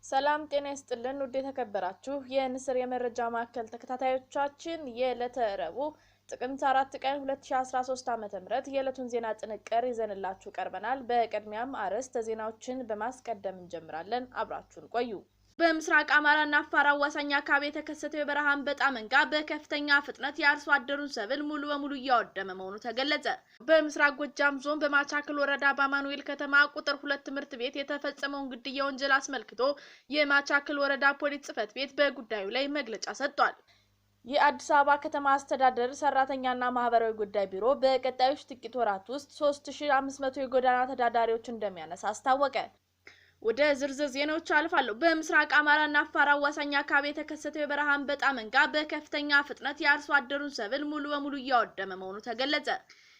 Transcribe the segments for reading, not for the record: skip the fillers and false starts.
ሰላም ጤና ይስጥልን ውድ የተከበራችሁ የንስር የመረጃ ማዕከል ተከታታዮቻችን የዕለተ ረቡዕ ጥቅምት 4 ቀን 2013 ዓ.ም የዕለቱን ዜና ጥንቅር ይዘንላችሁ ቀርበናል። በቅድሚያም አርዕስተ ዜናዎችን በማስቀደም እንጀምራለን። አብራችሁን ቆዩ። በምስራቅ አማራና አፋር አዋሳኝ አካባቢ የተከሰተው የበረሃ አንበጣ መንጋ በከፍተኛ ፍጥነት የአርሶ አደሩን ሰብል ሙሉ በሙሉ እያወደመ መሆኑ ተገለጸ። በምስራቅ ጎጃም ዞን በማቻክል ወረዳ በአማኑኤል ከተማ ቁጥር 2 ትምህርት ቤት የተፈጸመውን ግድያ ወንጀል አስመልክቶ የማቻክል ወረዳ ፖሊስ ጽሕፈት ቤት በጉዳዩ ላይ መግለጫ ሰጥቷል። የአዲስ አበባ ከተማ አስተዳደር ሰራተኛና ማህበራዊ ጉዳይ ቢሮ በቀጣዮች ጥቂት ወራት ውስጥ 3500 የጎዳና ተዳዳሪዎች እንደሚያነሳ አስታወቀ። ወደ ዝርዝር ዜናዎች አልፋለሁ። በምስራቅ አማራና አፋር አዋሳኝ አካባቢ የተከሰተው የበረሃ አንበጣ መንጋ በከፍተኛ ፍጥነት የአርሶ አደሩን ሰብል ሙሉ በሙሉ እያወደመ መሆኑ ተገለጸ።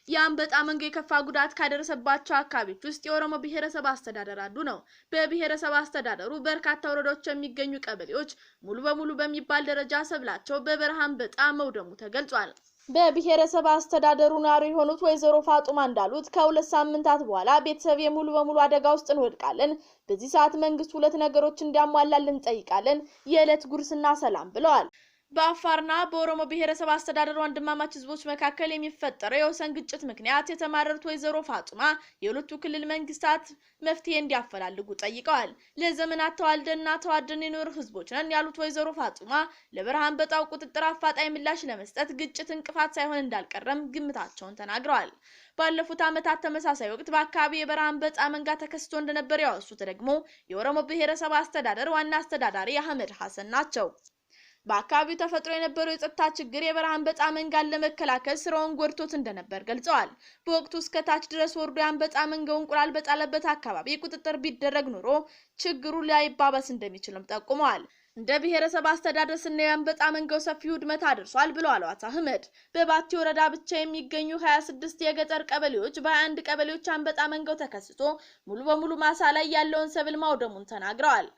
የአንበጣ መንጋ የከፋ ጉዳት ካደረሰባቸው አካባቢዎች ውስጥ የኦሮሞ ብሔረሰብ አስተዳደር አንዱ ነው። በብሔረሰብ አስተዳደሩ በርካታ ወረዳዎች የሚገኙ ቀበሌዎች ሙሉ በሙሉ በሚባል ደረጃ ሰብላቸው በበረሃ አንበጣ መውደሙ ተገልጿል። በብሔረሰብ አስተዳደሩ ነዋሪ የሆኑት ወይዘሮ ፋጡማ እንዳሉት ከሁለት ሳምንታት በኋላ ቤተሰብ ሙሉ በሙሉ አደጋ ውስጥ እንወድቃለን። በዚህ ሰዓት መንግስት ሁለት ነገሮች እንዲያሟላልን እንጠይቃለን፣ የዕለት ጉርስና ሰላም ብለዋል። በአፋርና በኦሮሞ ብሔረሰብ አስተዳደር ወንድማማች ህዝቦች መካከል የሚፈጠረው የወሰን ግጭት ምክንያት የተማረሩት ወይዘሮ ፋጡማ የሁለቱ ክልል መንግስታት መፍትሄ እንዲያፈላልጉ ጠይቀዋል። ለዘመናት ተዋልደንና ተዋደን የኖር ህዝቦች ነን ያሉት ወይዘሮ ፋጡማ ለበረሃ አንበጣው ቁጥጥር አፋጣኝ ምላሽ ለመስጠት ግጭት እንቅፋት ሳይሆን እንዳልቀረም ግምታቸውን ተናግረዋል። ባለፉት ዓመታት ተመሳሳይ ወቅት በአካባቢ የበረሃ አንበጣ መንጋ ተከስቶ እንደነበር ያወሱት ደግሞ የኦሮሞ ብሔረሰብ አስተዳደር ዋና አስተዳዳሪ አህመድ ሐሰን ናቸው። በአካባቢው ተፈጥሮ የነበረው የጸጥታ ችግር የበረሃ አንበጣ መንጋን ለመከላከል ስራውን ጎድቶት እንደነበር ገልጸዋል። በወቅቱ እስከ ታች ድረስ ወርዶ የአንበጣ መንጋው እንቁላል በጣለበት አካባቢ ቁጥጥር ቢደረግ ኖሮ ችግሩ ላይባባስ እንደሚችልም ጠቁመዋል። እንደ ብሔረሰብ አስተዳደር ስናየው የአንበጣ መንጋው ሰፊ ውድመት አድርሷል ብለዋል አቶ አህመድ። በባቲ ወረዳ ብቻ የሚገኙ 26 የገጠር ቀበሌዎች በ21 ቀበሌዎች አንበጣ መንጋው ተከስቶ ሙሉ በሙሉ ማሳ ላይ ያለውን ሰብል ማውደሙን ተናግረዋል።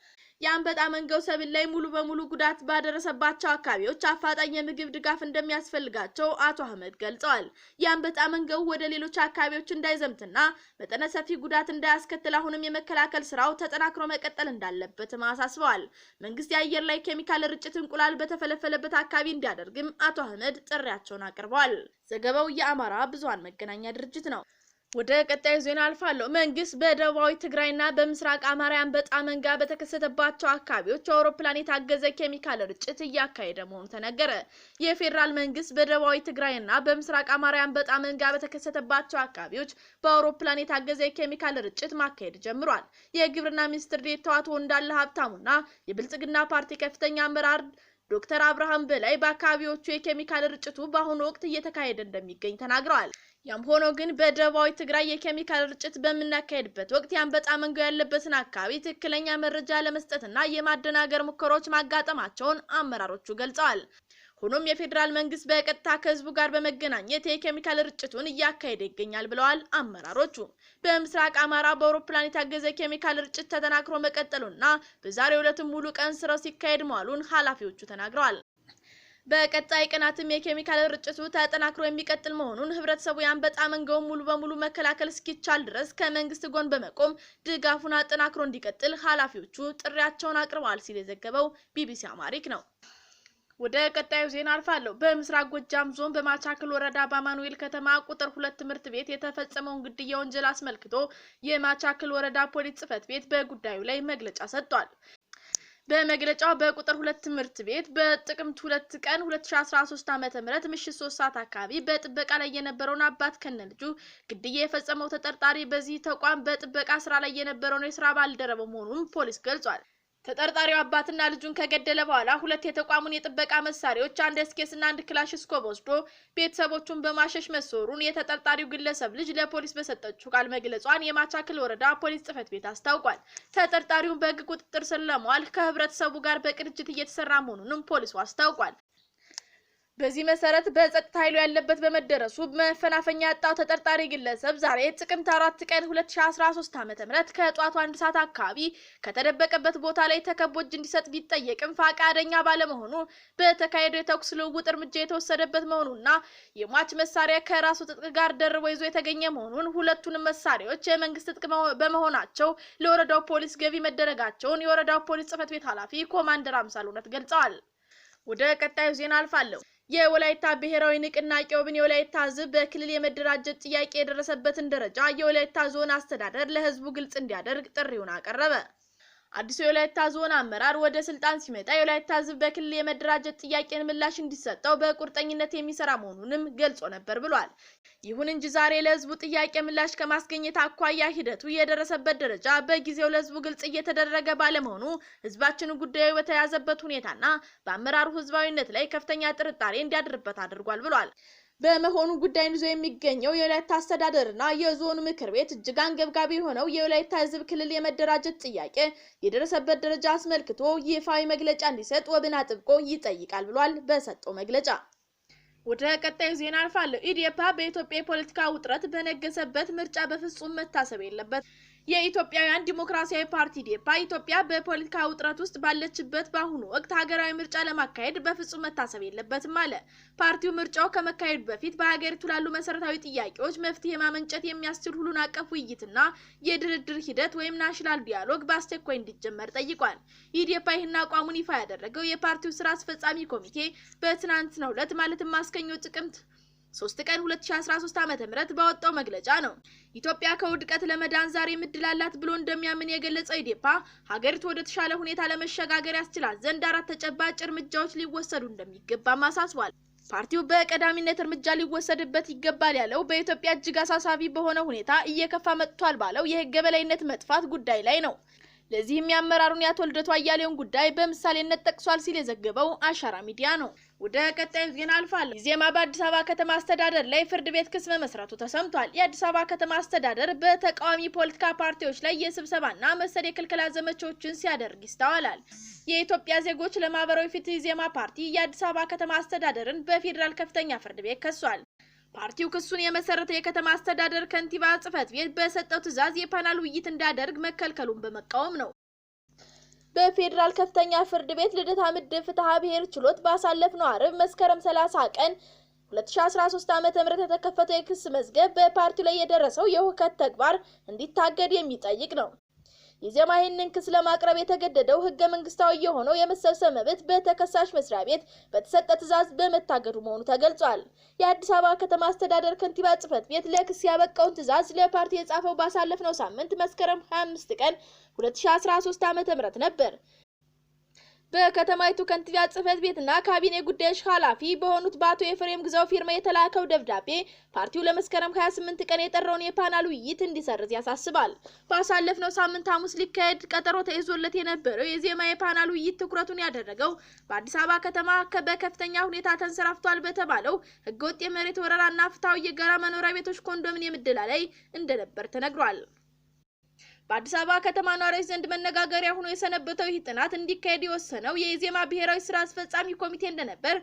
የአንበጣ መንጋው ሰብል ላይ ሙሉ በሙሉ ጉዳት ባደረሰባቸው አካባቢዎች አፋጣኝ የምግብ ድጋፍ እንደሚያስፈልጋቸው አቶ አህመድ ገልጸዋል። የአንበጣ መንጋው ወደ ሌሎች አካባቢዎች እንዳይዘምትና መጠነ ሰፊ ጉዳት እንዳያስከትል አሁንም የመከላከል ስራው ተጠናክሮ መቀጠል እንዳለበትም አሳስበዋል። መንግስት የአየር ላይ ኬሚካል ርጭት እንቁላል በተፈለፈለበት አካባቢ እንዲያደርግም አቶ አህመድ ጥሪያቸውን አቅርበዋል። ዘገባው የአማራ ብዙሃን መገናኛ ድርጅት ነው። ወደ ቀጣዩ ዜና አልፋለሁ። መንግስት በደቡባዊ ትግራይና በምስራቅ አማራ አንበጣ መንጋ በተከሰተባቸው አካባቢዎች አውሮፕላን የታገዘ ኬሚካል ርጭት እያካሄደ መሆኑ ተነገረ። የፌደራል መንግስት በደቡባዊ ትግራይና በምስራቅ አማራ አንበጣ መንጋ በተከሰተባቸው አካባቢዎች በአውሮፕላን የታገዘ ኬሚካል ርጭት ማካሄድ ጀምሯል። የግብርና ሚኒስትር ዴኤታው አቶ እንዳለ ሀብታሙና የብልጽግና ፓርቲ ከፍተኛ አመራር ዶክተር አብርሃም በላይ በአካባቢዎቹ የኬሚካል ርጭቱ በአሁኑ ወቅት እየተካሄደ እንደሚገኝ ተናግረዋል። ያም ሆኖ ግን በደቡባዊ ትግራይ የኬሚካል ርጭት በመናካሄድበት ወቅት የአንበጣ መንጋው ያለበትን አካባቢ ትክክለኛ መረጃ ለመስጠትና የማደናገር ሙከራዎች ማጋጠማቸውን አመራሮቹ ገልጸዋል። ሆኖም የፌደራል መንግስት በቀጥታ ከህዝቡ ጋር በመገናኘት የኬሚካል ርጭቱን እያካሄደ ይገኛል ብለዋል አመራሮቹ። በምስራቅ አማራ በአውሮፕላን የታገዘ ኬሚካል ርጭት ተጠናክሮ መቀጠሉና በዛሬው ዕለትም ሙሉ ቀን ስራው ሲካሄድ መዋሉን ኃላፊዎቹ ተናግረዋል። በቀጣይ ቀናትም የኬሚካል ርጭቱ ተጠናክሮ የሚቀጥል መሆኑን ህብረተሰቡ የአንበጣ መንጋውን ሙሉ በሙሉ መከላከል እስኪቻል ድረስ ከመንግስት ጎን በመቆም ድጋፉን አጠናክሮ እንዲቀጥል ኃላፊዎቹ ጥሪያቸውን አቅርበዋል ሲል የዘገበው ቢቢሲ አማሪክ ነው። ወደ ቀጣዩ ዜና አልፋለሁ። በምስራቅ ጎጃም ዞን በማቻክል ወረዳ በአማኑኤል ከተማ ቁጥር 2 ትምህርት ቤት የተፈጸመውን ግድያ ወንጀል አስመልክቶ የማቻክል ወረዳ ፖሊስ ጽሕፈት ቤት በጉዳዩ ላይ መግለጫ ሰጥቷል። በመግለጫው በቁጥር 2 ትምህርት ቤት በጥቅምት 2 ቀን 2013 ዓ.ም ምሽት 3 ሰዓት አካባቢ በጥበቃ ላይ የነበረውን አባት ከነልጁ ግድያ የፈጸመው ተጠርጣሪ በዚህ ተቋም በጥበቃ ስራ ላይ የነበረውን የስራ ባልደረባው መሆኑን ፖሊስ ገልጿል። ተጠርጣሪው አባትና ልጁን ከገደለ በኋላ ሁለት የተቋሙን የጥበቃ መሳሪያዎች አንድ ኤስኬስና አንድ ክላሽንኮቭ ወስዶ ቤተሰቦቹን በማሸሽ መሰወሩን የተጠርጣሪው ግለሰብ ልጅ ለፖሊስ በሰጠችው ቃል መግለጿን የማቻክል ወረዳ ፖሊስ ጽሕፈት ቤት አስታውቋል። ተጠርጣሪውን በሕግ ቁጥጥር ስር ለማዋል ከህብረተሰቡ ጋር በቅንጅት እየተሰራ መሆኑንም ፖሊሱ አስታውቋል። በዚህ መሰረት በጸጥታ ኃይሉ ያለበት በመደረሱ መፈናፈኛ ያጣው ተጠርጣሪ ግለሰብ ዛሬ ጥቅምት 4 ቀን 2013 ዓ.ም ከጧቱ 1 ሰዓት አካባቢ ከተደበቀበት ቦታ ላይ ተከቦ እጅ እንዲሰጥ ቢጠየቅም ፈቃደኛ ባለመሆኑ በተካሄደው የተኩስ ልውውጥ እርምጃ የተወሰደበት መሆኑና የሟች መሳሪያ ከራሱ ትጥቅ ጋር ደርቦ ይዞ የተገኘ መሆኑን ሁለቱንም መሳሪያዎች የመንግስት ትጥቅ በመሆናቸው ለወረዳው ፖሊስ ገቢ መደረጋቸውን የወረዳው ፖሊስ ጽሕፈት ቤት ኃላፊ ኮማንደር አምሳሉ እውነት ገልጸዋል። ወደ ቀጣዩ ዜና አልፋለሁ። የወላይታ ብሔራዊ ንቅናቄ ወብን የወላይታ ሕዝብ በክልል የመደራጀት ጥያቄ የደረሰበትን ደረጃ የወላይታ ዞን አስተዳደር ለሕዝቡ ግልጽ እንዲያደርግ ጥሪውን አቀረበ። አዲሱ የወላይታ ዞን አመራር ወደ ስልጣን ሲመጣ የወላይታ ሕዝብ በክልል የመደራጀት ጥያቄን ምላሽ እንዲሰጠው በቁርጠኝነት የሚሰራ መሆኑንም ገልጾ ነበር ብሏል። ይሁን እንጂ ዛሬ ለሕዝቡ ጥያቄ ምላሽ ከማስገኘት አኳያ ሂደቱ የደረሰበት ደረጃ በጊዜው ለሕዝቡ ግልጽ እየተደረገ ባለመሆኑ ሕዝባችን ጉዳዩ በተያዘበት ሁኔታና በአመራሩ ሕዝባዊነት ላይ ከፍተኛ ጥርጣሬ እንዲያድርበት አድርጓል ብሏል። በመሆኑ ጉዳይን ይዞ የሚገኘው የወላይታ አስተዳደርና የዞኑ ምክር ቤት እጅግ አንገብጋቢ የሆነው የወላይታ ሕዝብ ክልል የመደራጀት ጥያቄ የደረሰበት ደረጃ አስመልክቶ ይፋዊ መግለጫ እንዲሰጥ ወብን አጥብቆ ይጠይቃል ብሏል። በሰጠው መግለጫ ወደ ቀጣዩ ዜና አልፋለሁ። ኢዴፓ በኢትዮጵያ የፖለቲካ ውጥረት በነገሰበት ምርጫ በፍጹም መታሰብ የለበት። የኢትዮጵያውያን ዲሞክራሲያዊ ፓርቲ ኢዴፓ ኢትዮጵያ በፖለቲካ ውጥረት ውስጥ ባለችበት በአሁኑ ወቅት ሀገራዊ ምርጫ ለማካሄድ በፍጹም መታሰብ የለበትም አለ። ፓርቲው ምርጫው ከመካሄዱ በፊት በሀገሪቱ ላሉ መሰረታዊ ጥያቄዎች መፍትሄ ማመንጨት የሚያስችል ሁሉን አቀፍ ውይይትና የድርድር ሂደት ወይም ናሽናል ዲያሎግ በአስቸኳይ እንዲጀመር ጠይቋል። ኢዴፓ ይህን አቋሙን ይፋ ያደረገው የፓርቲው ስራ አስፈጻሚ ኮሚቴ በትናንትናው ዕለት ማለትም ማክሰኞ ጥቅምት 3 ቀን 2013 ዓ.ም ባወጣው መግለጫ ነው። ኢትዮጵያ ከውድቀት ለመዳን ዛሬ ምድል አላት ብሎ እንደሚያምን የገለጸው ኢዴፓ ሀገሪቱ ወደ ተሻለ ሁኔታ ለመሸጋገር ያስችላት ዘንድ 4 ተጨባጭ እርምጃዎች ሊወሰዱ እንደሚገባም አሳስቧል። ፓርቲው በቀዳሚነት እርምጃ ሊወሰድበት ይገባል ያለው በኢትዮጵያ እጅግ አሳሳቢ በሆነ ሁኔታ እየከፋ መጥቷል ባለው የሕግ የበላይነት መጥፋት ጉዳይ ላይ ነው። ለዚህም ያመራሩን የአቶ ልደቱ አያሌውን ጉዳይ በምሳሌነት ጠቅሷል ሲል የዘገበው አሻራ ሚዲያ ነው። ወደ ቀጣዩ ዜና አልፋለሁ። ኢዜማ በአዲስ አበባ ከተማ አስተዳደር ላይ ፍርድ ቤት ክስ መመስረቱ ተሰምቷል። የአዲስ አበባ ከተማ አስተዳደር በተቃዋሚ ፖለቲካ ፓርቲዎች ላይ የስብሰባና መሰል የክልከላ ዘመቻዎችን ሲያደርግ ይስተዋላል። የኢትዮጵያ ዜጎች ለማህበራዊ ፍትህ ኢዜማ ፓርቲ የአዲስ አበባ ከተማ አስተዳደርን በፌዴራል ከፍተኛ ፍርድ ቤት ከሷል። ፓርቲው ክሱን የመሰረተ የከተማ አስተዳደር ከንቲባ ጽሕፈት ቤት በሰጠው ትዕዛዝ የፓናል ውይይት እንዲያደርግ መከልከሉን በመቃወም ነው። በፌዴራል ከፍተኛ ፍርድ ቤት ልደታ ምድብ ፍትሐ ብሔር ችሎት ባሳለፍነው ዓርብ መስከረም 30 ቀን 2013 ዓ.ም የተከፈተው የክስ መዝገብ በፓርቲው ላይ የደረሰው የሁከት ተግባር እንዲታገድ የሚጠይቅ ነው። ኢዜማ ይህንን ክስ ለማቅረብ የተገደደው ህገ መንግስታዊ የሆነው የመሰብሰብ መብት በተከሳሽ መስሪያ ቤት በተሰጠ ትዕዛዝ በመታገዱ መሆኑ ተገልጿል። የአዲስ አበባ ከተማ አስተዳደር ከንቲባ ጽሕፈት ቤት ለክስ ያበቃውን ትዕዛዝ ለፓርቲ የጻፈው ባሳለፍነው ሳምንት መስከረም 25 ቀን 2013 ዓ.ም ነበር። በከተማይቱ ከንቲባ ጽሕፈት ቤትና ካቢኔ ጉዳዮች ኃላፊ በሆኑት በአቶ ኤፍሬም ግዛው ፊርማ የተላከው ደብዳቤ ፓርቲው ለመስከረም 28 ቀን የጠራውን የፓናል ውይይት እንዲሰርዝ ያሳስባል። ባሳለፍነው ሳምንት ሐሙስ ሊካሄድ ቀጠሮ ተይዞለት የነበረው የኢዜማ የፓናል ውይይት ትኩረቱን ያደረገው በአዲስ አበባ ከተማ በከፍተኛ ሁኔታ ተንሰራፍቷል በተባለው ህገወጥ የመሬት ወረራና ፍትሐዊ የጋራ መኖሪያ ቤቶች ኮንዶሚኒየም ዕደላ ላይ እንደነበር ተነግሯል። በአዲስ አበባ ከተማ ነዋሪዎች ዘንድ መነጋገሪያ ሆኖ የሰነበተው ይህ ጥናት እንዲካሄድ የወሰነው የኢዜማ ብሔራዊ ስራ አስፈጻሚ ኮሚቴ እንደነበር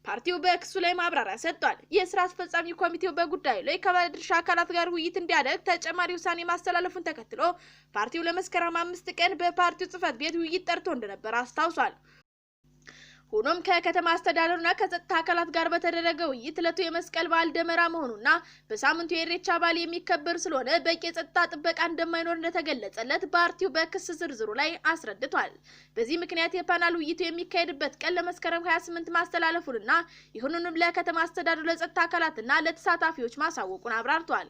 ፓርቲው በክሱ ላይ ማብራሪያ ሰጥቷል። የስራ አስፈጻሚ ኮሚቴው በጉዳዩ ላይ ከባለድርሻ አካላት ጋር ውይይት እንዲያደርግ ተጨማሪ ውሳኔ ማስተላለፉን ተከትሎ ፓርቲው ለመስከረም 5 ቀን በፓርቲው ጽሕፈት ቤት ውይይት ጠርቶ እንደነበር አስታውሷል። ሆኖም ከከተማ አስተዳደሩና ከጸጥታ አካላት ጋር በተደረገ ውይይት ዕለቱ የመስቀል በዓል ደመራ መሆኑና በሳምንቱ የኢሬቻ በዓል የሚከበር ስለሆነ በቂ የጸጥታ ጥበቃ እንደማይኖር እንደተገለጸለት ፓርቲው በክስ ዝርዝሩ ላይ አስረድቷል። በዚህ ምክንያት የፓናል ውይይቱ የሚካሄድበት ቀን ለመስከረም 28 ማስተላለፉንና ይሁንንም ለከተማ አስተዳደሩ ለጸጥታ አካላትና ለተሳታፊዎች ማሳወቁን አብራርቷል።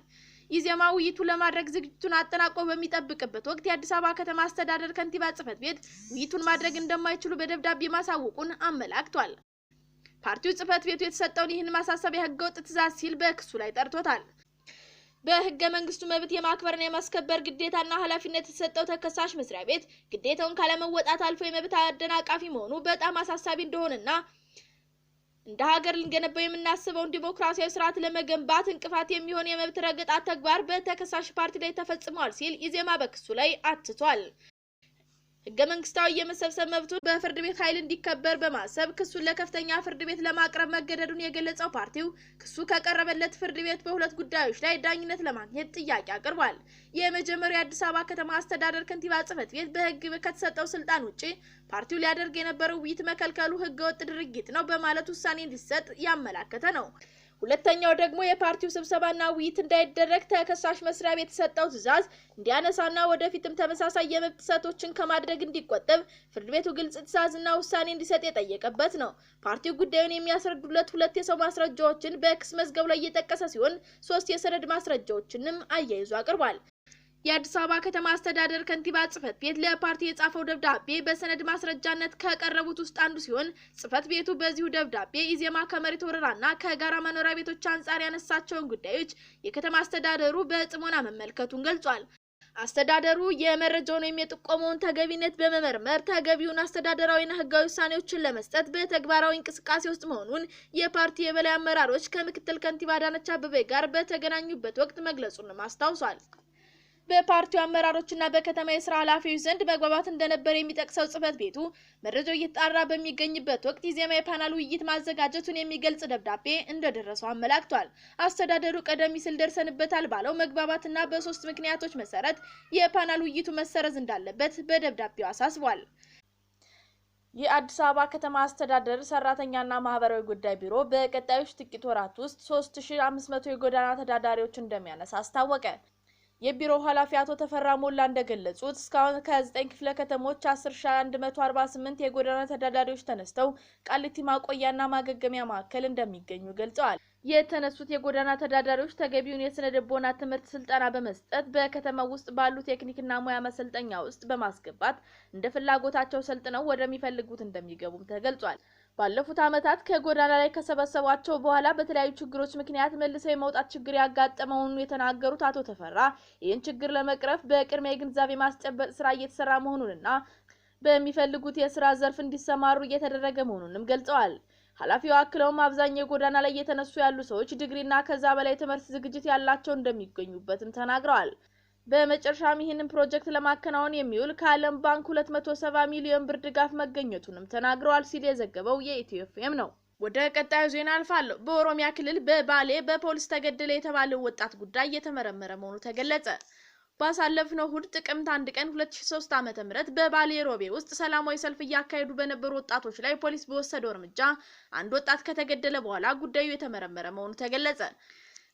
ኢዜማ ውይይቱ ለማድረግ ዝግጅቱን አጠናቆ በሚጠብቅበት ወቅት የአዲስ አበባ ከተማ አስተዳደር ከንቲባ ጽሕፈት ቤት ውይይቱን ማድረግ እንደማይችሉ በደብዳቤ ማሳወቁን አመላክቷል። ፓርቲው ጽሕፈት ቤቱ የተሰጠውን ይህን ማሳሰቢያ ህገወጥ ትዕዛዝ ሲል በክሱ ላይ ጠርቶታል። በህገ መንግስቱ መብት የማክበርና የማስከበር ግዴታና ኃላፊነት የተሰጠው ተከሳሽ መስሪያ ቤት ግዴታውን ካለመወጣት አልፎ የመብት አደናቃፊ መሆኑ በጣም አሳሳቢ እንደሆነና እንደ ሀገር ልንገነባው የምናስበውን ዲሞክራሲያዊ ስርዓት ለመገንባት እንቅፋት የሚሆን የመብት ረገጣ ተግባር በተከሳሽ ፓርቲ ላይ ተፈጽሟል ሲል ኢዜማ በክሱ ላይ አትቷል። ህገ መንግስታዊ የመሰብሰብ መብቱ በፍርድ ቤት ኃይል እንዲከበር በማሰብ ክሱን ለከፍተኛ ፍርድ ቤት ለማቅረብ መገደዱን የገለጸው ፓርቲው ክሱ ከቀረበለት ፍርድ ቤት በሁለት ጉዳዮች ላይ ዳኝነት ለማግኘት ጥያቄ አቅርቧል። የመጀመሪያው የአዲስ አበባ ከተማ አስተዳደር ከንቲባ ጽሕፈት ቤት በህግ ከተሰጠው ስልጣን ውጪ ፓርቲው ሊያደርግ የነበረው ውይይት መከልከሉ ህገወጥ ድርጊት ነው በማለት ውሳኔ እንዲሰጥ ያመላከተ ነው። ሁለተኛው ደግሞ የፓርቲው ስብሰባና ውይይት እንዳይደረግ ተከሳሽ መስሪያ ቤት የተሰጠው ትዕዛዝ እንዲያነሳና ወደፊትም ተመሳሳይ የመብት ጥሰቶችን ከማድረግ እንዲቆጠብ ፍርድ ቤቱ ግልጽ ትዕዛዝና ውሳኔ እንዲሰጥ የጠየቀበት ነው። ፓርቲው ጉዳዩን የሚያስረዱለት ሁለት የሰው ማስረጃዎችን በክስ መዝገቡ ላይ እየጠቀሰ ሲሆን 3 የሰነድ ማስረጃዎችንም አያይዞ አቅርቧል። የአዲስ አበባ ከተማ አስተዳደር ከንቲባ ጽሕፈት ቤት ለፓርቲ የጻፈው ደብዳቤ በሰነድ ማስረጃነት ከቀረቡት ውስጥ አንዱ ሲሆን ጽሕፈት ቤቱ በዚሁ ደብዳቤ ኢዜማ ከመሬት ወረራና ከጋራ መኖሪያ ቤቶች አንጻር ያነሳቸውን ጉዳዮች የከተማ አስተዳደሩ በጽሞና መመልከቱን ገልጿል። አስተዳደሩ የመረጃውን ወይም የጥቆማውን ተገቢነት በመመርመር ተገቢውን አስተዳደራዊና ህጋዊ ውሳኔዎችን ለመስጠት በተግባራዊ እንቅስቃሴ ውስጥ መሆኑን የፓርቲ የበላይ አመራሮች ከምክትል ከንቲባ አዳነች አቤቤ ጋር በተገናኙበት ወቅት መግለጹንም አስታውሷል። በፓርቲው አመራሮችና በከተማ የስራ ኃላፊዎች ዘንድ መግባባት እንደነበር የሚጠቅሰው ጽሕፈት ቤቱ መረጃው እየተጣራ በሚገኝበት ወቅት ኢዜማ የፓናል ውይይት ማዘጋጀቱን የሚገልጽ ደብዳቤ እንደደረሰው አመላክቷል። አስተዳደሩ ቀደም ሲል ደርሰንበታል ባለው መግባባትና በ3 ምክንያቶች መሰረት የፓናል ውይይቱ መሰረዝ እንዳለበት በደብዳቤው አሳስቧል። የአዲስ አበባ ከተማ አስተዳደር ሰራተኛና ማህበራዊ ጉዳይ ቢሮ በቀጣዮች ጥቂት ወራት ውስጥ 3500 የጎዳና ተዳዳሪዎች እንደሚያነሳ አስታወቀ። የቢሮው ኃላፊ አቶ ተፈራ ሞላ እንደገለጹት እስካሁን ከ9 ክፍለ ከተሞች 10148 የጎዳና ተዳዳሪዎች ተነስተው ቃሊቲ ማቆያና ማገገሚያ ማዕከል እንደሚገኙ ገልጸዋል። የተነሱት የጎዳና ተዳዳሪዎች ተገቢውን የስነ ልቦና ትምህርት ስልጠና በመስጠት በከተማው ውስጥ ባሉ ቴክኒክና ሙያ መሰልጠኛ ውስጥ በማስገባት እንደ ፍላጎታቸው ሰልጥነው ወደሚፈልጉት እንደሚገቡም ተገልጿል። ባለፉት ዓመታት ከጎዳና ላይ ከሰበሰቧቸው በኋላ በተለያዩ ችግሮች ምክንያት መልሰው የመውጣት ችግር ያጋጠመውን የተናገሩት አቶ ተፈራ ይህን ችግር ለመቅረፍ በቅድሚያ የግንዛቤ ማስጨበጥ ስራ እየተሰራ መሆኑንና በሚፈልጉት የስራ ዘርፍ እንዲሰማሩ እየተደረገ መሆኑንም ገልጸዋል። ኃላፊው አክለውም አብዛኛው የጎዳና ላይ የተነሱ ያሉ ሰዎች ዲግሪና ከዛ በላይ ትምህርት ዝግጅት ያላቸው እንደሚገኙበትም ተናግረዋል። በመጨረሻም ይህንን ፕሮጀክት ለማከናወን የሚውል ከዓለም ባንክ 270 ሚሊዮን ብር ድጋፍ መገኘቱንም ተናግረዋል ሲል የዘገበው የኢትዮኤፍኤም ነው። ወደ ቀጣዩ ዜና አልፋለሁ። በኦሮሚያ ክልል በባሌ በፖሊስ ተገደለ የተባለው ወጣት ጉዳይ እየተመረመረ መሆኑ ተገለጸ። ባሳለፍነው እሁድ ጥቅምት 1 ቀን 2003 ዓ.ም በባሌ ሮቤ ውስጥ ሰላማዊ ሰልፍ እያካሄዱ በነበሩ ወጣቶች ላይ ፖሊስ በወሰደው እርምጃ አንድ ወጣት ከተገደለ በኋላ ጉዳዩ የተመረመረ መሆኑ ተገለጸ።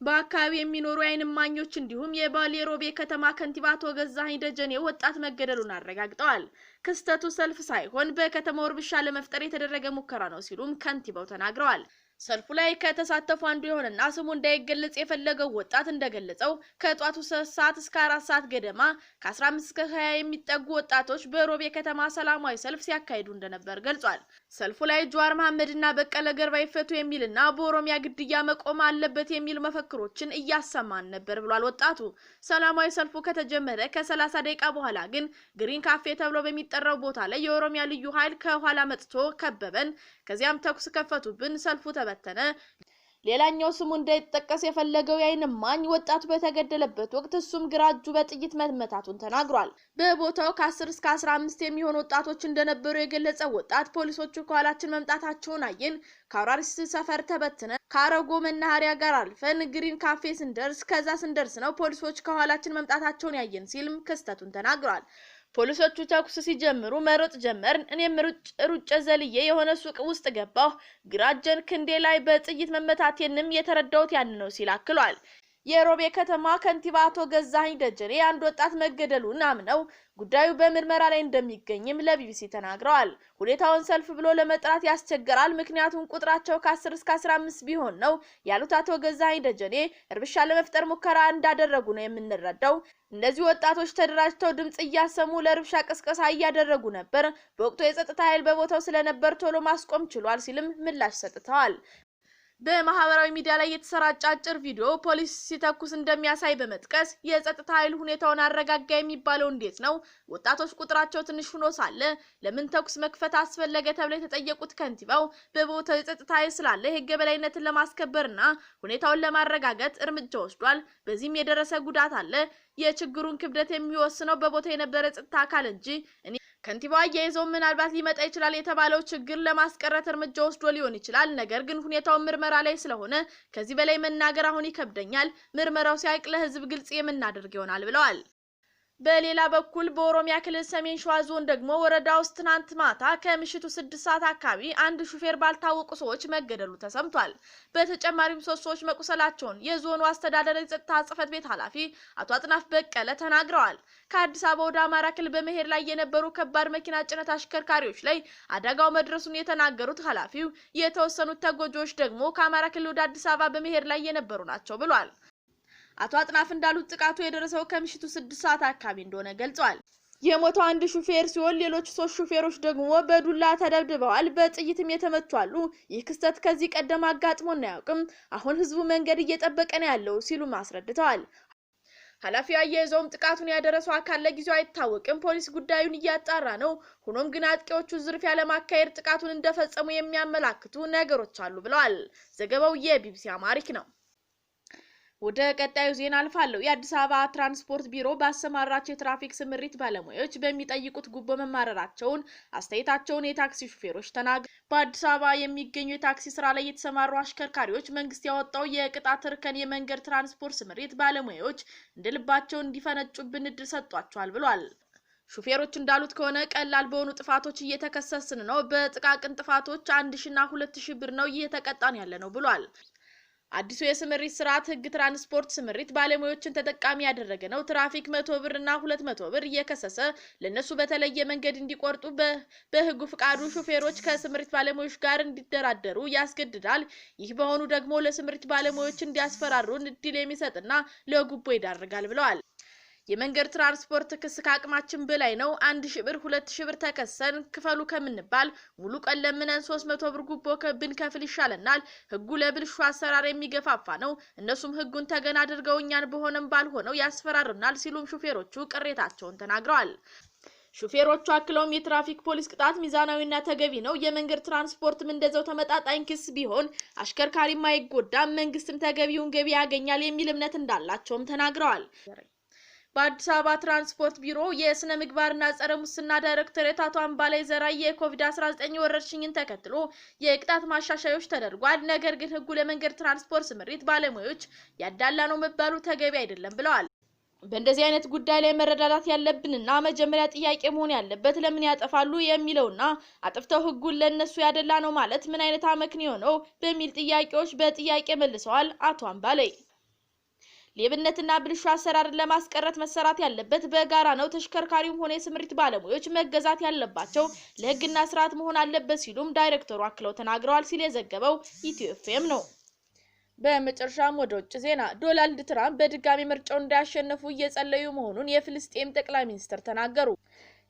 በአካባቢው የሚኖሩ የዓይን እማኞች እንዲሁም የባሌ ሮቤ ከተማ ከንቲባ አቶ ገዛኸኝ ደጀኔ ወጣት መገደሉን አረጋግጠዋል። ክስተቱ ሰልፍ ሳይሆን በከተማው እርብሻ ለመፍጠር የተደረገ ሙከራ ነው ሲሉም ከንቲባው ተናግረዋል። ሰልፉ ላይ ከተሳተፉ አንዱ የሆነና ስሙ እንዳይገለጽ የፈለገው ወጣት እንደገለጸው ከጧቱ 3 ሰዓት እስከ 4 ሰዓት ገደማ ከ15 እስከ 20 የሚጠጉ ወጣቶች በሮቤ ከተማ ሰላማዊ ሰልፍ ሲያካሂዱ እንደነበር ገልጿል። ሰልፉ ላይ ጀዋር መሐመድና በቀለ ገርባ ይፈቱ የሚልና በኦሮሚያ ግድያ መቆም አለበት የሚል መፈክሮችን እያሰማን ነበር ብሏል ወጣቱ። ሰላማዊ ሰልፉ ከተጀመረ ከ30 ደቂቃ በኋላ ግን ግሪን ካፌ ተብሎ በሚጠራው ቦታ ላይ የኦሮሚያ ልዩ ኃይል ከኋላ መጥቶ ከበበን። ከዚያም ተኩስ ከፈቱብን። ሰልፉ ተበተነ። ሌላኛው ስሙ እንዳይጠቀስ የፈለገው የዓይን እማኝ ወጣቱ በተገደለበት ወቅት እሱም ግራ እጁ በጥይት መመታቱን ተናግሯል። በቦታው ከ10 እስከ 15 የሚሆኑ ወጣቶች እንደነበሩ የገለጸው ወጣት ፖሊሶቹ ከኋላችን መምጣታቸውን አየን፣ ከአውራሪስ ሰፈር ተበትነ ካረጎ መናኸሪያ ጋር አልፈን ግሪን ካፌ ስንደርስ ነው ፖሊሶች ከኋላችን መምጣታቸውን ያየን ሲልም ክስተቱን ተናግሯል። ፖሊሶቹ ተኩስ ሲጀምሩ መሮጥ ጀመርን። እኔም ሩጬ ዘልዬ የሆነ ሱቅ ውስጥ ገባሁ። ግራ እጄን ክንዴ ላይ በጥይት መመታቴንም የተረዳሁት ያን ነው ሲል አክሏል። የሮቤ ከተማ ከንቲባ አቶ ገዛኸኝ ደጀኔ አንድ ወጣት መገደሉን አምነው ጉዳዩ በምርመራ ላይ እንደሚገኝም ለቢቢሲ ተናግረዋል። ሁኔታውን ሰልፍ ብሎ ለመጥራት ያስቸግራል፣ ምክንያቱም ቁጥራቸው ከ10 እስከ 15 ቢሆን ነው ያሉት አቶ ገዛኸኝ ደጀኔ እርብሻ ለመፍጠር ሙከራ እንዳደረጉ ነው የምንረዳው። እነዚህ ወጣቶች ተደራጅተው ድምጽ እያሰሙ ለርብሻ ቅስቀሳ እያደረጉ ነበር። በወቅቱ የጸጥታ ኃይል በቦታው ስለነበር ቶሎ ማስቆም ችሏል ሲልም ምላሽ ሰጥተዋል። በማህበራዊ ሚዲያ ላይ የተሰራጨ አጭር ቪዲዮ ፖሊስ ሲተኩስ እንደሚያሳይ በመጥቀስ የጸጥታ ኃይል ሁኔታውን አረጋጋ የሚባለው እንዴት ነው? ወጣቶች ቁጥራቸው ትንሽ ሆኖ ሳለ ለምን ተኩስ መክፈት አስፈለገ ተብለው የተጠየቁት ከንቲባው በቦታው የጸጥታ ኃይል ስላለ የሕግ የበላይነትን ለማስከበርና ሁኔታውን ለማረጋጋት እርምጃ ወስዷል። በዚህም የደረሰ ጉዳት አለ። የችግሩን ክብደት የሚወስነው በቦታው የነበረ ጸጥታ አካል እንጂ ከንቲባው አያይዘው ምናልባት ሊመጣ ይችላል የተባለው ችግር ለማስቀረት እርምጃ ወስዶ ሊሆን ይችላል፣ ነገር ግን ሁኔታው ምርመራ ላይ ስለሆነ ከዚህ በላይ መናገር አሁን ይከብደኛል፣ ምርመራው ሲያልቅ ለህዝብ ግልጽ የምናደርግ ይሆናል ብለዋል። በሌላ በኩል በኦሮሚያ ክልል ሰሜን ሸዋ ዞን ደግሞ ወረዳ ውስጥ ትናንት ማታ ከምሽቱ 6 ሰዓት አካባቢ አንድ ሹፌር ባልታወቁ ሰዎች መገደሉ ተሰምቷል። በተጨማሪም 3 ሰዎች መቁሰላቸውን የዞኑ አስተዳደር የጸጥታ ጽሕፈት ቤት ኃላፊ አቶ አጥናፍ በቀለ ተናግረዋል። ከአዲስ አበባ ወደ አማራ ክልል በመሄድ ላይ የነበሩ ከባድ መኪና ጭነት አሽከርካሪዎች ላይ አደጋው መድረሱን የተናገሩት ኃላፊው የተወሰኑት ተጎጂዎች ደግሞ ከአማራ ክልል ወደ አዲስ አበባ በመሄድ ላይ የነበሩ ናቸው ብሏል። አቶ አጥናፍ እንዳሉት ጥቃቱ የደረሰው ከምሽቱ 6 ሰዓት አካባቢ እንደሆነ ገልጸዋል። የሞተው አንድ ሹፌር ሲሆን ሌሎች 3 ሹፌሮች ደግሞ በዱላ ተደብድበዋል፣ በጥይትም የተመቱ አሉ። ይህ ክስተት ከዚህ ቀደም አጋጥሞን አያውቅም። አሁን ህዝቡ መንገድ እየጠበቀ ነው ያለው ሲሉ አስረድተዋል። ኃላፊው አያይዘውም ጥቃቱን ያደረሰው አካል ለጊዜው አይታወቅም፣ ፖሊስ ጉዳዩን እያጣራ ነው። ሆኖም ግን አጥቂዎቹ ዝርፊያ ለማካሄድ ጥቃቱን እንደፈጸሙ የሚያመላክቱ ነገሮች አሉ ብለዋል። ዘገባው የቢቢሲ አማሪክ ነው። ወደ ቀጣዩ ዜና አልፋለሁ። የአዲስ አበባ ትራንስፖርት ቢሮ ባሰማራቸው የትራፊክ ስምሪት ባለሙያዎች በሚጠይቁት ጉቦ መማረራቸውን አስተያየታቸውን የታክሲ ሹፌሮች ተናገሩ። በአዲስ አበባ የሚገኙ የታክሲ ስራ ላይ የተሰማሩ አሽከርካሪዎች መንግስት ያወጣው የቅጣት እርከን የመንገድ ትራንስፖርት ስምሪት ባለሙያዎች እንደልባቸው እንዲፈነጩብን እድል ሰጥቷቸዋል ብሏል። ሹፌሮች እንዳሉት ከሆነ ቀላል በሆኑ ጥፋቶች እየተከሰስን ነው፣ በጥቃቅን ጥፋቶች 1000 እና 2000 ብር ነው እየተቀጣን ያለ ነው ብሏል። አዲሱ የስምሪት ስርዓት ህግ ትራንስፖርት ስምሪት ባለሙያዎችን ተጠቃሚ ያደረገ ነው። ትራፊክ 100 ብር እና 200 ብር እየከሰሰ ለነሱ በተለየ መንገድ እንዲቆርጡ በህጉ ፍቃዱ ሹፌሮች ከስምሪት ባለሙያዎች ጋር እንዲደራደሩ ያስገድዳል። ይህ በሆኑ ደግሞ ለስምሪት ባለሙያዎች እንዲያስፈራሩን እድል የሚሰጥና ለጉቦ ይዳርጋል ብለዋል። የመንገድ ትራንስፖርት ክስ ከአቅማችን በላይ ነው። 1000 ብር 2000 ብር ተከሰን ክፈሉ ከምንባል ሙሉ ቀን ለምነን 300 ብር ጉቦ ብንከፍል ይሻለናል። ህጉ ለብልሹ አሰራር የሚገፋፋ ነው። እነሱም ህጉን ተገን አድርገው እኛን በሆነም ባልሆነው ያስፈራሩናል ሲሉም ሹፌሮቹ ቅሬታቸውን ተናግረዋል። ሹፌሮቹ አክለውም የትራፊክ ፖሊስ ቅጣት ሚዛናዊና ተገቢ ነው፣ የመንገድ ትራንስፖርትም እንደዛው ተመጣጣኝ ክስ ቢሆን አሽከርካሪም አይጎዳም፣ መንግስትም ተገቢውን ገቢ ያገኛል የሚል እምነት እንዳላቸውም ተናግረዋል። በአዲስ አበባ ትራንስፖርት ቢሮ የስነ ምግባርና ጸረ ሙስና ዳይሬክተር አቶ አምባላይ ዘራይ የኮቪድ-19 ወረርሽኝን ተከትሎ የቅጣት ማሻሻያዎች ተደርጓል። ነገር ግን ህጉ ለመንገድ ትራንስፖርት ስምሪት ባለሙያዎች ያዳላ ነው መባሉ ተገቢ አይደለም ብለዋል። በእንደዚህ አይነት ጉዳይ ላይ መረዳዳት ያለብንና መጀመሪያ ጥያቄ መሆን ያለበት ለምን ያጠፋሉ የሚለውና አጥፍተው ህጉን ለነሱ ያደላ ነው ማለት ምን አይነት አመክንዮ ነው በሚል ጥያቄዎች በጥያቄ መልሰዋል አቶ አምባላይ። ሌብነትና ብልሹ አሰራርን ለማስቀረት መሰራት ያለበት በጋራ ነው። ተሽከርካሪውም ሆነ የስምሪት ባለሙያዎች መገዛት ያለባቸው ለህግና ስርዓት መሆን አለበት ሲሉም ዳይሬክተሩ አክለው ተናግረዋል ሲል የዘገበው ኢትዮኤፍኤም ነው። በመጨረሻም ወደ ውጭ ዜና ዶናልድ ትራምፕ በድጋሚ ምርጫው እንዳያሸንፉ እየጸለዩ መሆኑን የፍልስጤም ጠቅላይ ሚኒስትር ተናገሩ።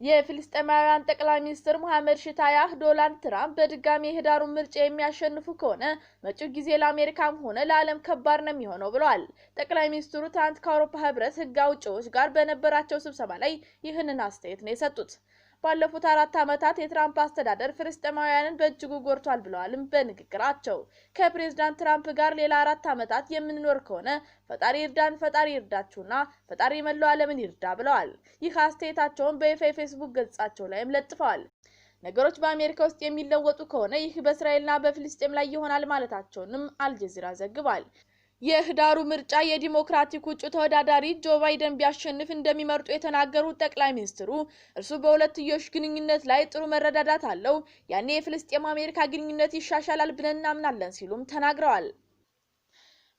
የፍልስጤማውያን ጠቅላይ ሚኒስትር መሐመድ ሽታያህ ዶናልድ ትራምፕ በድጋሚ የህዳሩን ምርጫ የሚያሸንፉ ከሆነ መጪው ጊዜ ለአሜሪካም ሆነ ለዓለም ከባድ ነው የሚሆነው ብለዋል። ጠቅላይ ሚኒስትሩ ትናንት ከአውሮፓ ህብረት ህግ አውጪዎች ጋር በነበራቸው ስብሰባ ላይ ይህንን አስተያየት ነው የሰጡት። ባለፉት 4 ዓመታት የትራምፕ አስተዳደር ፍልስጤማውያንን በእጅጉ ጎድቷል ብለዋልም በንግግራቸው። ከፕሬዝዳንት ትራምፕ ጋር ሌላ 4 ዓመታት የምንኖር ከሆነ ፈጣሪ ይርዳን፣ ፈጣሪ ይርዳችሁና ፈጣሪ መላው ዓለምን ይርዳ ብለዋል። ይህ አስተያየታቸውን በይፋ የፌስቡክ ገጻቸው ላይም ለጥፈዋል። ነገሮች በአሜሪካ ውስጥ የሚለወጡ ከሆነ ይህ በእስራኤልና በፍልስጤም ላይ ይሆናል ማለታቸውንም አልጀዚራ ዘግቧል። የህዳሩ ምርጫ የዲሞክራቲክ እጩ ተወዳዳሪ ጆ ባይደን ቢያሸንፍ እንደሚመርጡ የተናገሩት ጠቅላይ ሚኒስትሩ እርሱ በሁለትዮሽ ግንኙነት ላይ ጥሩ መረዳዳት አለው፣ ያኔ የፍልስጤም አሜሪካ ግንኙነት ይሻሻላል ብለን እናምናለን ሲሉም ተናግረዋል።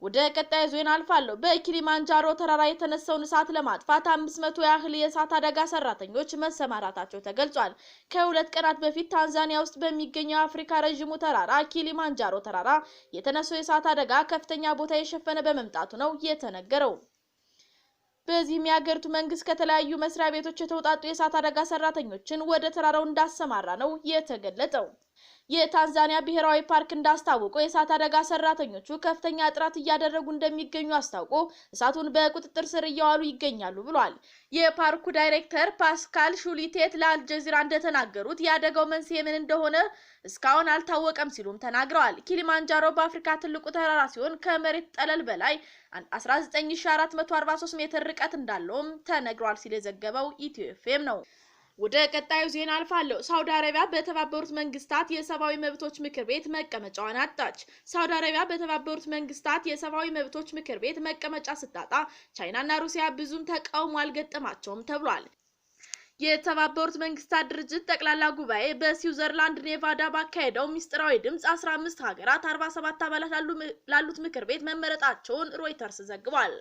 ወደ ቀጣይ ዜና አልፋለሁ። በኪሊማንጃሮ ተራራ የተነሳውን እሳት ለማጥፋት 500 ያህል የእሳት አደጋ ሰራተኞች መሰማራታቸው ተገልጿል። ከ2 ቀናት በፊት ታንዛኒያ ውስጥ በሚገኘው አፍሪካ ረዥሙ ተራራ ኪሊማንጃሮ ተራራ የተነሳው የእሳት አደጋ ከፍተኛ ቦታ የሸፈነ በመምጣቱ ነው የተነገረው። በዚህም የሀገሪቱ መንግስት ከተለያዩ መስሪያ ቤቶች የተውጣጡ የእሳት አደጋ ሰራተኞችን ወደ ተራራው እንዳሰማራ ነው የተገለጸው። የታንዛኒያ ብሔራዊ ፓርክ እንዳስታወቀው የእሳት አደጋ ሰራተኞቹ ከፍተኛ ጥረት እያደረጉ እንደሚገኙ አስታውቆ እሳቱን በቁጥጥር ስር እያዋሉ ይገኛሉ ብሏል። የፓርኩ ዳይሬክተር ፓስካል ሹሊቴት ለአልጀዚራ እንደተናገሩት የአደጋው መንስኤ ምን እንደሆነ እስካሁን አልታወቀም ሲሉም ተናግረዋል። ኪሊማንጃሮ በአፍሪካ ትልቁ ተራራ ሲሆን ከመሬት ጠለል በላይ 19443 ሜትር ርቀት እንዳለውም ተነግሯል ሲል የዘገበው ኢትዮኤፍኤም ነው። ወደ ቀጣዩ ዜና አልፋለሁ። ሳውዲ አረቢያ በተባበሩት መንግስታት የሰብአዊ መብቶች ምክር ቤት መቀመጫዋን አጣች። ሳውዲ አረቢያ በተባበሩት መንግስታት የሰብአዊ መብቶች ምክር ቤት መቀመጫ ስታጣ ቻይናና ሩሲያ ብዙም ተቃውሞ አልገጠማቸውም ተብሏል። የተባበሩት መንግስታት ድርጅት ጠቅላላ ጉባኤ በስዊዘርላንድ ኔቫዳ ባካሄደው ሚስጥራዊ ድምጽ 15 ሀገራት 47 አባላት ላሉት ምክር ቤት መመረጣቸውን ሮይተርስ ዘግቧል።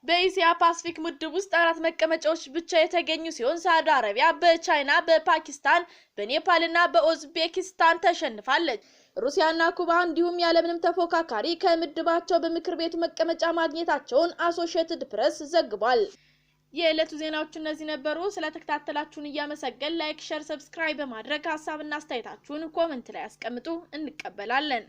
በኤሲያ ፓሲፊክ ምድብ ውስጥ 4 መቀመጫዎች ብቻ የተገኙ ሲሆን ሳውዲ አረቢያ በቻይና፣ በፓኪስታን፣ በኔፓልና በኡዝቤኪስታን ተሸንፋለች። ሩሲያና ኩባ እንዲሁም ያለምንም ተፎካካሪ ከምድባቸው በምክር ቤቱ መቀመጫ ማግኘታቸውን አሶሺየትድ ፕሬስ ዘግቧል። የዕለቱ ዜናዎች እነዚህ ነበሩ። ስለተከታተላችሁን እያመሰገን ላይክ፣ ሼር፣ ሰብስክራይብ በማድረግ ሐሳብና አስተያየታችሁን ኮሜንት ላይ አስቀምጡ፣ እንቀበላለን።